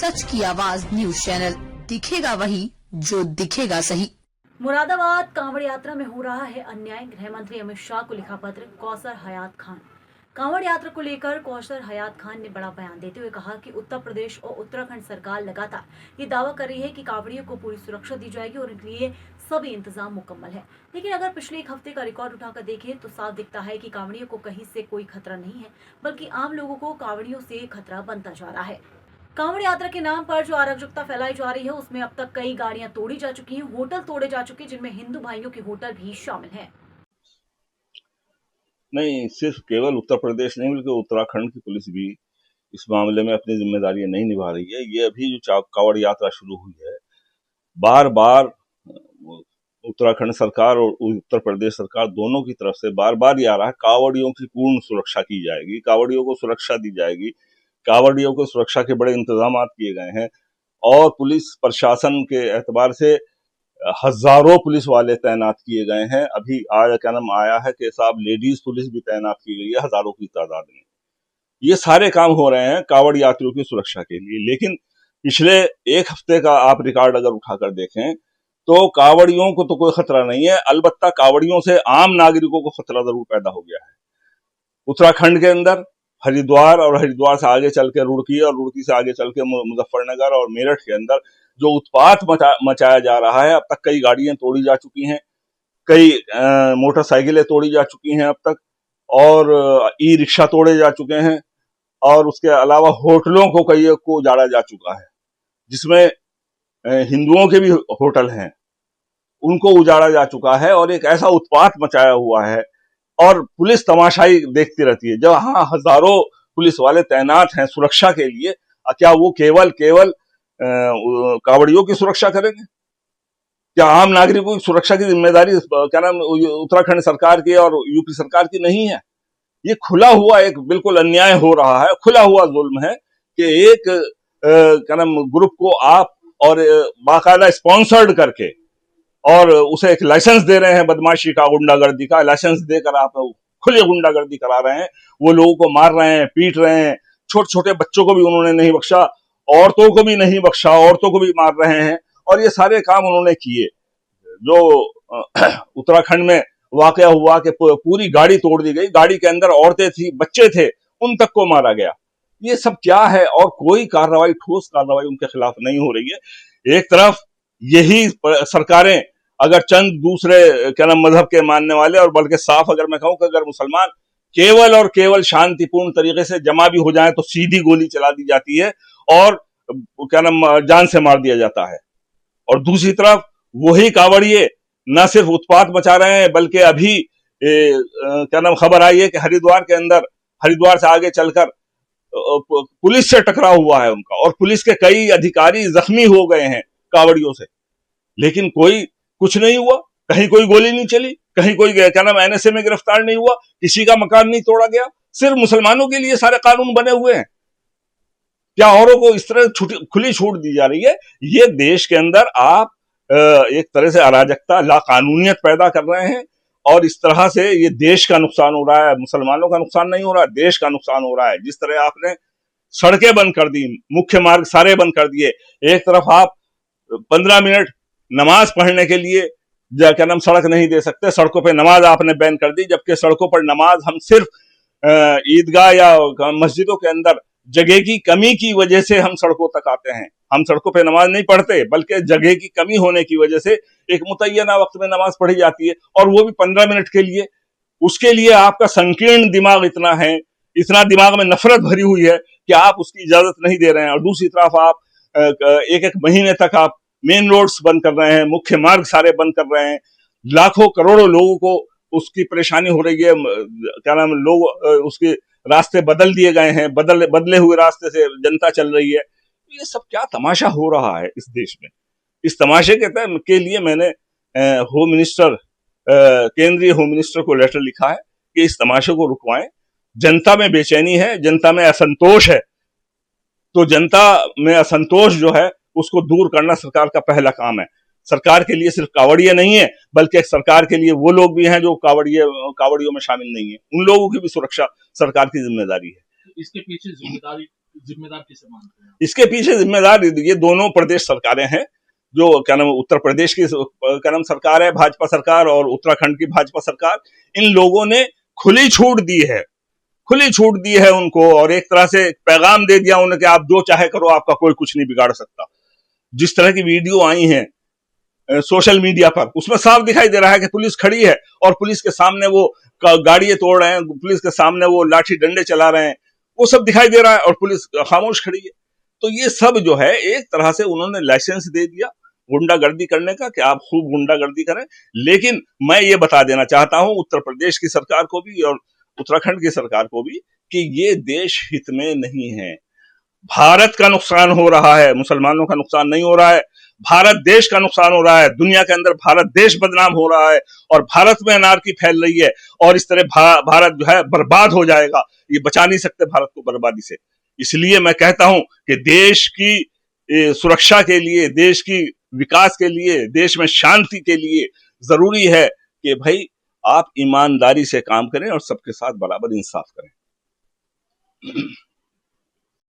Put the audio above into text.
सच की आवाज news channel, दिखेगा वही जो दिखेगा सही। मुरादाबाद कांवड़ यात्रा में हो रहा है अन्याय। गृह मंत्री अमित शाह को लिखा पत्र। कौसर हयात खान। कांवड़ यात्रा को लेकर कौसर हयात खान ने बड़ा बयान देते हुए कहा कि उत्तर प्रदेश और उत्तराखंड सरकार लगातार ये दावा कर रही है कि कांवड़ियों को पूरी सुरक्षा दी जाएगी और इनके लिए सभी इंतजाम मुकम्मल है। लेकिन अगर पिछले एक हफ्ते का रिकॉर्ड उठाकर देखें तो साफ दिखता है कि कांवड़ियों को कहीं से कोई खतरा नहीं है, बल्कि आम लोगों को कांवड़ियों से खतरा बनता जा रहा है। कांवड़ यात्रा के नाम पर जो अराजकता फैलाई जा रही है उसमें अब तक कई गाड़ियां तोड़ी जा चुकी हैं, होटल तोड़े जा चुके हैं, जिनमें हिंदू भाइयों के होटल भी शामिल हैं। नहीं, सिर्फ केवल उत्तर प्रदेश नहीं बल्कि उत्तराखंड की पुलिस भी इस मामले में अपनी जिम्मेदारियां नहीं निभा रही है। ये अभी जो कांवड़ यात्रा शुरू हुई है, बार बार उत्तराखंड सरकार और उत्तर प्रदेश सरकार दोनों की तरफ से बार बार ये आ रहा है कांवड़ियों की पूर्ण सुरक्षा की जाएगी, कांवड़ियों को सुरक्षा दी जाएगी, कांवड़ियों को सुरक्षा के बड़े इंतजाम किए गए हैं और पुलिस प्रशासन के एतबार से हजारों पुलिस वाले तैनात किए गए हैं। अभी आज क्या नाम आया है कि साहब लेडीज पुलिस भी तैनात की गई है हजारों की तादाद में। ये सारे काम हो रहे हैं कांवड़ यात्रियों की सुरक्षा के लिए। लेकिन पिछले एक हफ्ते का आप रिकॉर्ड अगर उठाकर देखें तो कांवड़ियों को तो कोई खतरा नहीं है, अलबत्ता कांवड़ियों से आम नागरिकों को खतरा जरूर पैदा हो गया है। उत्तराखंड के अंदर हरिद्वार और हरिद्वार से आगे चल के रुड़की और रुड़की से आगे चल के मुजफ्फरनगर और मेरठ के अंदर जो उत्पात मचाया जा रहा है, अब तक कई गाड़ियां तोड़ी जा चुकी हैं, कई मोटरसाइकिलें तोड़ी जा चुकी हैं अब तक, और ई रिक्शा तोड़े जा चुके हैं, और उसके अलावा होटलों को कई को उजाड़ा जा चुका है, जिसमें हिंदुओं के भी होटल हैं, उनको उजाड़ा जा चुका है और एक ऐसा उत्पात मचाया हुआ है और पुलिस तमाशाई देखती रहती है। जब हाँ हजारों पुलिस वाले तैनात हैं सुरक्षा के लिए, क्या वो केवल कांवड़ियों की सुरक्षा करेंगे? क्या आम नागरिकों की सुरक्षा की जिम्मेदारी क्या नाम उत्तराखंड सरकार की और यूपी सरकार की नहीं है? ये खुला हुआ एक बिल्कुल अन्याय हो रहा है, खुला हुआ जुल्म है कि एक क्या नाम ग्रुप को आप और बाकायदा स्पॉन्सर्ड करके और उसे एक लाइसेंस दे रहे हैं बदमाशी का, गुंडागर्दी का लाइसेंस देकर आप खुली गुंडागर्दी करा रहे हैं। वो लोगों को मार रहे हैं, पीट रहे हैं, छोटे छोटे बच्चों को भी उन्होंने नहीं बख्शा, औरतों को भी नहीं बख्शा, औरतों को भी मार रहे हैं। और ये सारे काम उन्होंने किए। जो उत्तराखंड में वाकया हुआ कि पूरी गाड़ी तोड़ दी गई, गाड़ी के अंदर औरतें थी, बच्चे थे, उन तक को मारा गया। ये सब क्या है? और कोई कार्रवाई, ठोस कार्रवाई उनके खिलाफ नहीं हो रही है। एक तरफ यही सरकारें अगर चंद दूसरे क्या नाम मजहब के मानने वाले, और बल्कि साफ अगर मैं कहूं कि अगर मुसलमान केवल और केवल शांतिपूर्ण तरीके से जमा भी हो जाए तो सीधी गोली चला दी जाती है और क्या नाम जान से मार दिया जाता है। और दूसरी तरफ वही कांवड़िए न सिर्फ उत्पात मचा रहे हैं बल्कि अभी क्या नाम खबर आई है कि हरिद्वार के अंदर, हरिद्वार से आगे चलकर पुलिस से टकराव हुआ है उनका, और पुलिस के कई अधिकारी जख्मी हो गए हैं कांवड़ियों से। लेकिन कोई कुछ नहीं हुआ, कहीं कोई गोली नहीं चली, कहीं कोई क्या नाम एनएसए में गिरफ्तार नहीं हुआ, किसी का मकान नहीं तोड़ा गया। सिर्फ मुसलमानों के लिए सारे कानून बने हुए हैं, क्या औरों को इस तरह खुली छूट दी जा रही है? ये देश के अंदर आप एक तरह से अराजकता, लाकानूनियत पैदा कर रहे हैं और इस तरह से ये देश का नुकसान हो रहा है। मुसलमानों का नुकसान नहीं हो रहा, देश का नुकसान हो रहा है। जिस तरह आपने सड़कें बंद कर दी, मुख्य मार्ग सारे बंद कर दिए, एक तरफ आप 15 मिनट नमाज पढ़ने के लिए क्या नाम सड़क नहीं दे सकते, सड़कों पे नमाज आपने बैन कर दी, जबकि सड़कों पर नमाज हम सिर्फ ईदगाह या मस्जिदों के अंदर जगह की कमी की वजह से हम सड़कों तक आते हैं। हम सड़कों पे नमाज नहीं पढ़ते बल्कि जगह की कमी होने की वजह से एक मुतय्यना वक्त में नमाज पढ़ी जाती है, और वो भी 15 मिनट के लिए। उसके लिए आपका संकीर्ण दिमाग इतना है, इतना दिमाग में नफरत भरी हुई है कि आप उसकी इजाजत नहीं दे रहे हैं। और दूसरी तरफ आप एक महीने तक आप मेन रोड्स बंद कर रहे हैं, मुख्य मार्ग सारे बंद कर रहे हैं, लाखों करोड़ों लोगों को उसकी परेशानी हो रही है। क्या नाम लोग उसके रास्ते बदल दिए गए हैं, बदले हुए रास्ते से जनता चल रही है। ये सब क्या तमाशा हो रहा है इस देश में? इस तमाशे के लिए मैंने होम मिनिस्टर, केंद्रीय होम मिनिस्टर को लेटर लिखा है कि इस तमाशे को रुकवाएं। जनता में बेचैनी है, जनता में असंतोष है, तो जनता में असंतोष जो है उसको दूर करना सरकार का पहला काम है। सरकार के लिए सिर्फ कांवड़िए नहीं है बल्कि सरकार के लिए वो लोग भी हैं जो कांवड़ियों में शामिल नहीं है, उन लोगों की भी सुरक्षा सरकार की जिम्मेदारी है। इसके पीछे जिम्मेदारी जिम्मेदार किसे मानते हैं? इसके पीछे जिम्मेदार ये दोनों प्रदेश सरकारें हैं, जो क्या नाम उत्तर प्रदेश की क्या नाम सरकार है भाजपा सरकार, और उत्तराखंड की भाजपा सरकार। इन लोगों ने खुली छूट दी है, खुली छूट दी है उनको, और एक तरह से पैगाम दे दिया उन्हें कि आप जो चाहे करो, आपका कोई कुछ नहीं बिगाड़ सकता। जिस तरह की वीडियो आई हैं सोशल मीडिया पर, उसमें साफ दिखाई दे रहा है कि पुलिस खड़ी है और पुलिस के सामने वो गाड़ियां तोड़ रहे हैं, पुलिस के सामने वो लाठी डंडे चला रहे हैं, वो सब दिखाई दे रहा है और पुलिस खामोश खड़ी है। तो ये सब जो है एक तरह से उन्होंने लाइसेंस दे दिया गुंडागर्दी करने का, कि आप खूब गुंडागर्दी करें। लेकिन मैं ये बता देना चाहता हूं उत्तर प्रदेश की सरकार को भी और उत्तराखंड की सरकार को भी कि ये देश हित में नहीं है। भारत का नुकसान हो रहा है, मुसलमानों का नुकसान नहीं हो रहा है, भारत देश का नुकसान हो रहा है। दुनिया के अंदर भारत देश बदनाम हो रहा है और भारत में अनारकी फैल रही है, और इस तरह भारत जो है बर्बाद हो जाएगा। ये बचा नहीं सकते भारत को बर्बादी से। इसलिए मैं कहता हूं कि देश की सुरक्षा के लिए, देश की विकास के लिए, देश में शांति के लिए जरूरी है कि भाई आप ईमानदारी से काम करें और सबके साथ बराबर इंसाफ करें।